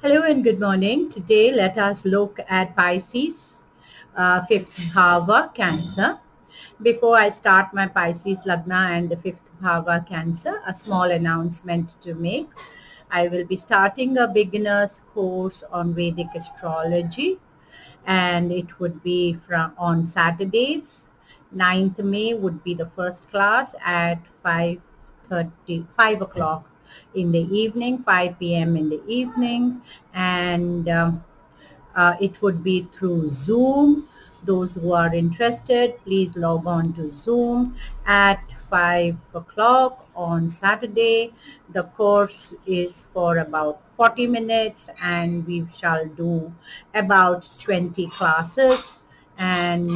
Hello and good morning. Today let us look at Pisces, fifth bhava, Cancer. Before I start my Pisces Lagna and the fifth bhava, Cancer, a small announcement to make. I will be starting a beginner's course on Vedic astrology, and it would be from on Saturdays. 9th May would be the first class at 5 o'clock in the evening, 5 p.m. in the evening, and it would be through Zoom. Those who are interested, please log on to Zoom at 5 o'clock on Saturday. The course is for about 40 minutes and we shall do about 20 classes, and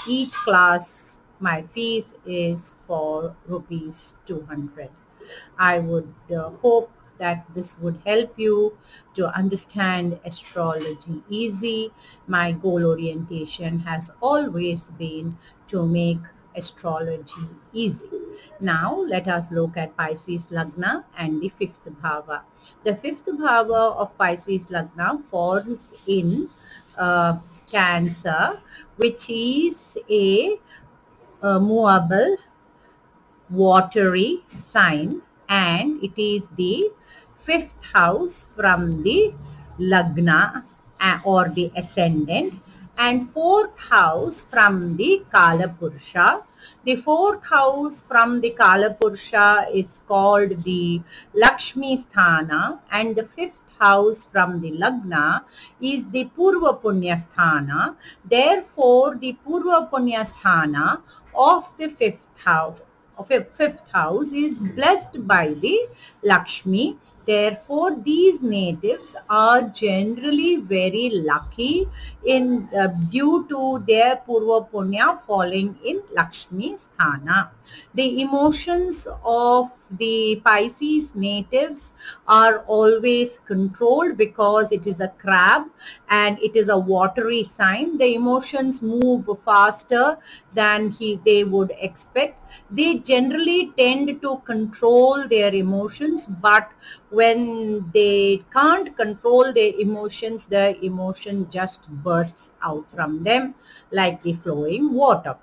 each class, my fees is for rupees 200. I would hope that this would help you to understand astrology easy. My goal orientation has always been to make astrology easy. Now let us look at Pisces Lagna and the fifth bhava. The fifth bhava of Pisces Lagna falls in Cancer, which is a movable watery sign, and it is the fifth house from the Lagna or the ascendant, and fourth house from the Kala Purusha. The fourth house from the Kala Purusha is called the Lakshmi Sthana, and the fifth house from the Lagna is the Purva Punya Sthana. Therefore, the Purva Punya Sthana of the fifth house is blessed by the Lakshmi. Therefore, these natives are generally very lucky in due to their Purva Punya falling in Lakshmi Sthana. The emotions of the Pisces natives are always controlled because it is a crab and it is a watery sign. The emotions move faster than they would expect. They generally tend to control their emotions, but when they can't control their emotions, the emotion just bursts out from them like the flowing water.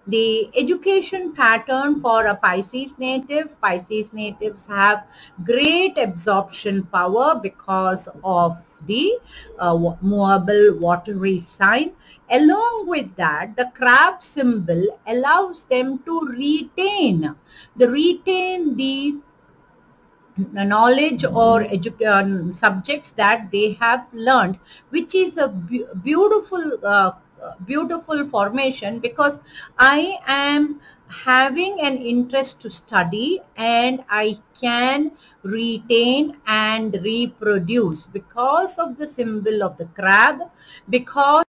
The education pattern for a Pisces natives have great absorption power because of the movable watery sign. Along with that, the crab symbol allows them to retain the knowledge or subjects that they have learned, which is a beautiful formation, because I am having an interest to study and I can retain and reproduce because of the symbol of the crab, because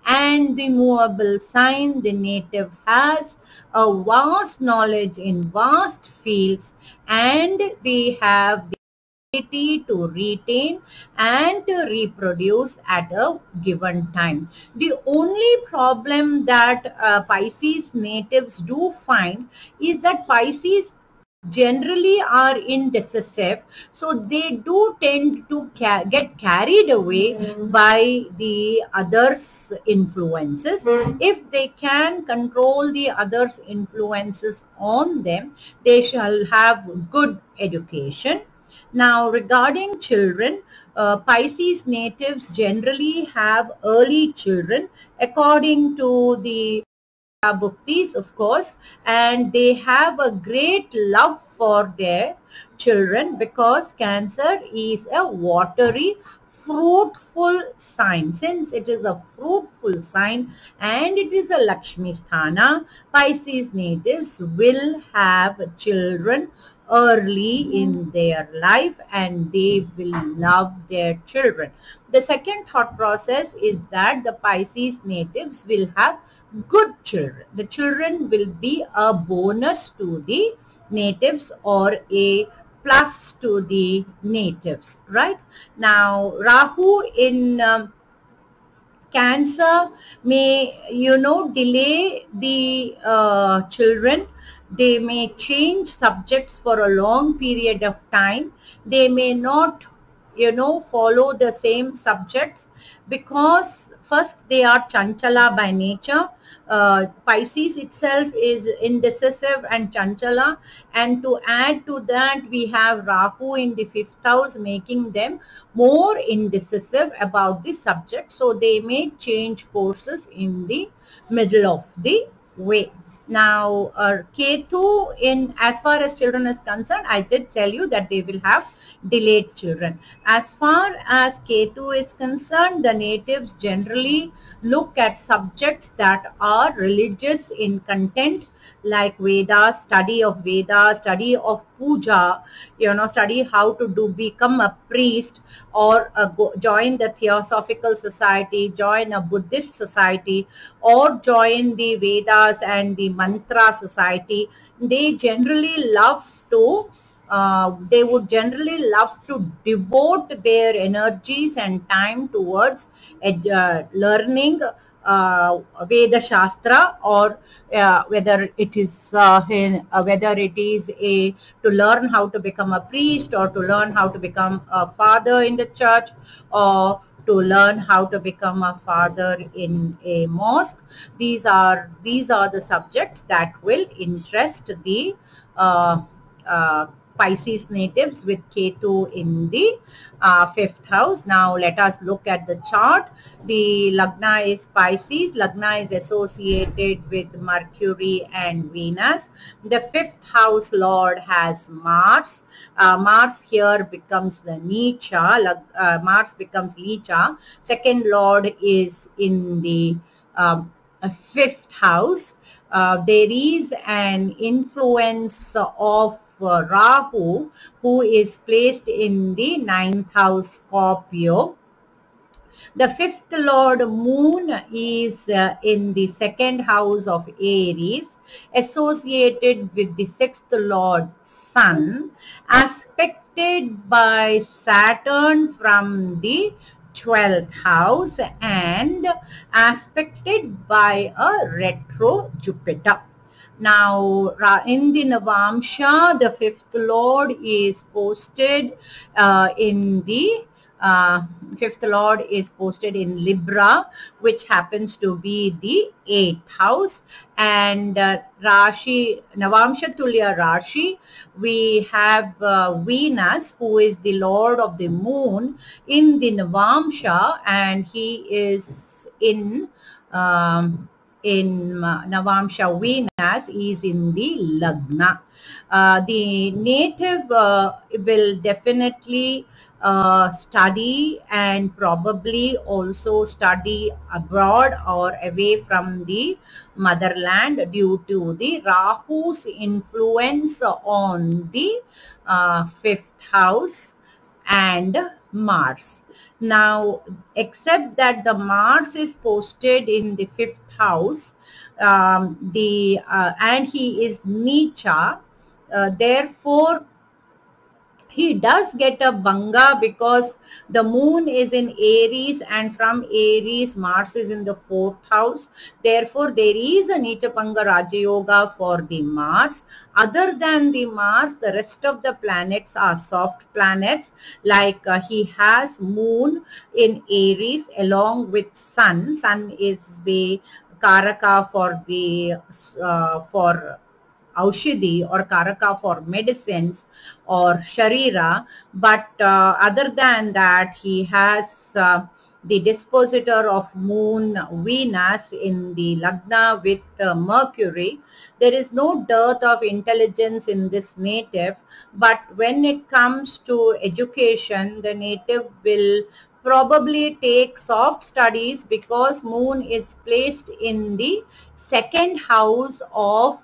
and the movable sign. The native has a vast knowledge in vast fields, and they have the ability to retain and to reproduce at a given time. The only problem that Pisces natives do find is that Pisces generally are indecisive, so they do tend to get carried away by the others' influences. If they can control the others' influences on them, they shall have good education. Now, regarding children, Pisces natives generally have early children according to the Bhuktis, of course, and they have a great love for their children because Cancer is a watery, fruitful sign. Since it is a fruitful sign and it is a Lakshmi Sthana, Pisces natives will have children early in their life and they will love their children. The second thought process is that the Pisces natives will have good children. The children will be a bonus to the natives or a plus to the natives, right? Now, Rahu in Cancer may, delay the children. They may change subjects for a long period of time. They may not follow the same subjects, because first they are chanchala by nature. Pisces itself is indecisive and chanchala, and to add to that we have Rahu in the 5th house, making them more indecisive about the subject, so they may change courses in the middle of the way. Now, Ketu, in as far as children is concerned, I did tell you that they will have delayed children. As far as Ketu is concerned, the natives generally look at subjects that are religious in content, like Vedas, study of Vedas, study of puja, study how to become a priest, or join the Theosophical Society, join a Buddhist society, or join the Vedas and the Mantra Society. They generally love to they would generally love to devote their energies and time towards learning Veda Shastra, or whether it is to learn how to become a priest, or to learn how to become a father in the church, or to learn how to become a father in a mosque. These are the subjects that will interest the Pisces natives with Ketu in the 5th house. Now let us look at the chart. The Lagna is Pisces. Lagna is associated with Mercury and Venus. The 5th house lord has Mars. Mars here becomes the Neecha. Mars becomes Neecha. Second lord is in the 5th house. There is an influence of Rahu, who is placed in the 9th house, Scorpio. The 5th lord moon is in the 2nd house of Aries, associated with the 6th lord sun, aspected by Saturn from the 12th house, and aspected by a retro Jupiter. Now, in the Navamsha, the 5th lord is posted in the 5th lord is posted in Libra, which happens to be the 8th house. And Rashi, Navamsha Tulya Rashi, we have Venus, who is the lord of the moon, in the Navamsha, and he is in Navamsha Venus is in the Lagna. The native will definitely study, and probably also study abroad or away from the motherland, due to the Rahu's influence on the 5th house and Mars. Now, except that the Mars is posted in the 5th house, and he is Neecha, therefore he does get a Banga, because the moon is in Aries, and from Aries Mars is in the 4th house. Therefore there is a Neecha Banga Raja Yoga for the Mars. Other than the Mars, the rest of the planets are soft planets, like he has moon in Aries along with sun. Sun is the Karaka for the for Aushidhi, or Karaka for medicines or Sharira, but other than that, he has the dispositor of moon Venus in the Lagna with Mercury. There is no dearth of intelligence in this native, but when it comes to education, the native will probably take soft studies, because moon is placed in the 2nd house of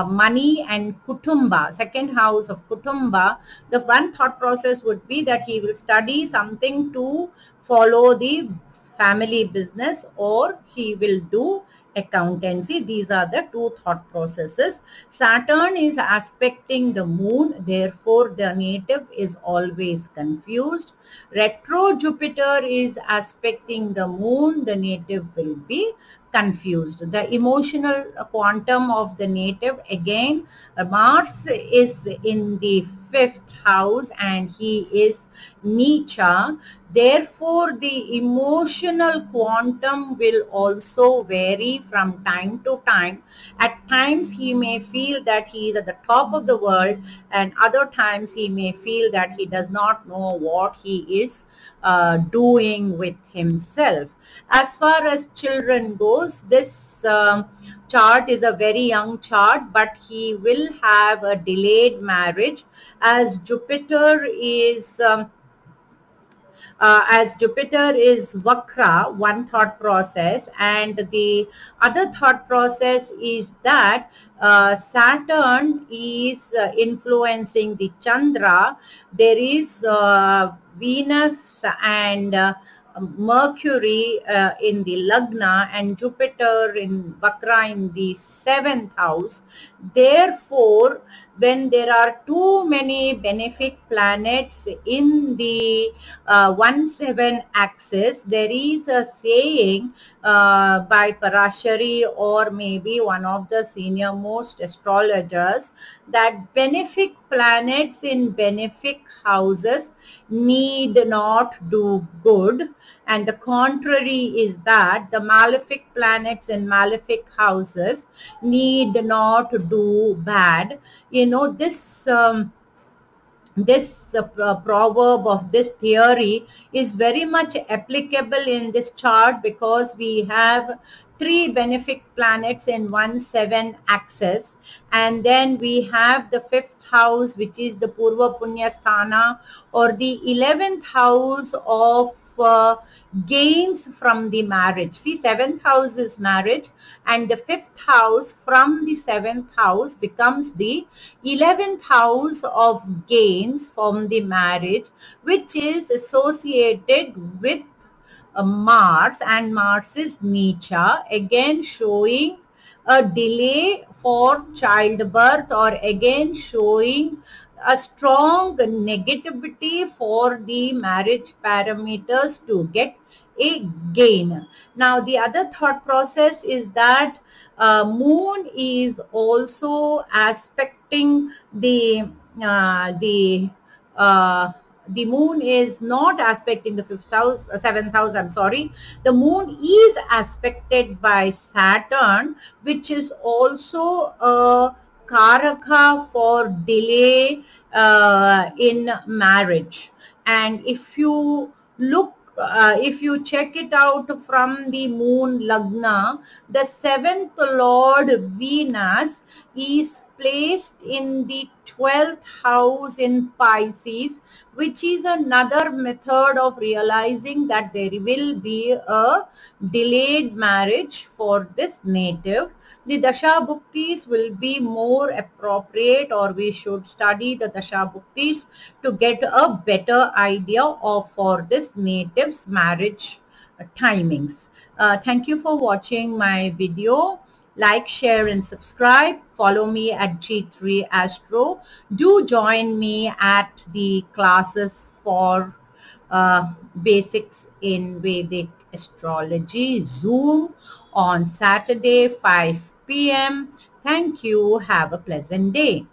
money and Kutumba, 2nd house of Kutumba. The one thought process would be that he will study something to follow the family business, or he will do accountancy. These are the two thought processes. Saturn is aspecting the moon, therefore the native is always confused. Retro Jupiter is aspecting the moon, the native will be confused. The emotional quantum of the native, again, Mars is in the 5th house and he is Neecha. Therefore, the emotional quantum will also vary from time to time. At times, he may feel that he is at the top of the world, and other times he may feel that he does not know what he is doing with himself. As far as children goes, this chart is a very young chart, but he will have a delayed marriage as Jupiter is Vakra, one thought process, and the other thought process is that Saturn is influencing the Chandra. There is Venus and Mercury in the Lagna and Jupiter in Vakra in the 7th house. Therefore, when there are too many benefic planets in the 1-7 axis, there is a saying by Parashari or maybe one of the senior most astrologers that benefic planets in benefic houses need not do good, and the contrary is that the malefic planets in malefic houses need not do bad. You know, this proverb of this theory is very much applicable in this chart because we have 3 benefic planets in 1-7 axis, and then we have the 5th house, which is the Purva Punya Sthana, or the 11th house of gains from the marriage. See, 7th house is marriage, and the 5th house from the 7th house becomes the 11th house of gains from the marriage, which is associated with Mars, and Mars is Neecha, again showing a delay for childbirth, or again showing a strong negativity for the marriage parameters to get a gain. Now, the other thought process is that moon is also aspecting the moon is not aspecting the 5th house, 7th house, I'm sorry. The moon is aspected by Saturn, which is also a Karaka for delay in marriage. And if you look, if you check it out from the moon Lagna, the 7th Lord Venus is placed in the 12th house in Pisces, which is another method of realizing that there will be a delayed marriage for this native. The Dasha Bhuktis will be more appropriate, or we should study the Dasha Bhuktis to get a better idea of for this native's marriage timings. Thank you for watching my video. Like, share and subscribe. Follow me at G3 Astro. Do join me at the classes for basics in Vedic astrology, Zoom, on Saturday 5 p.m. Thank you. Have a pleasant day.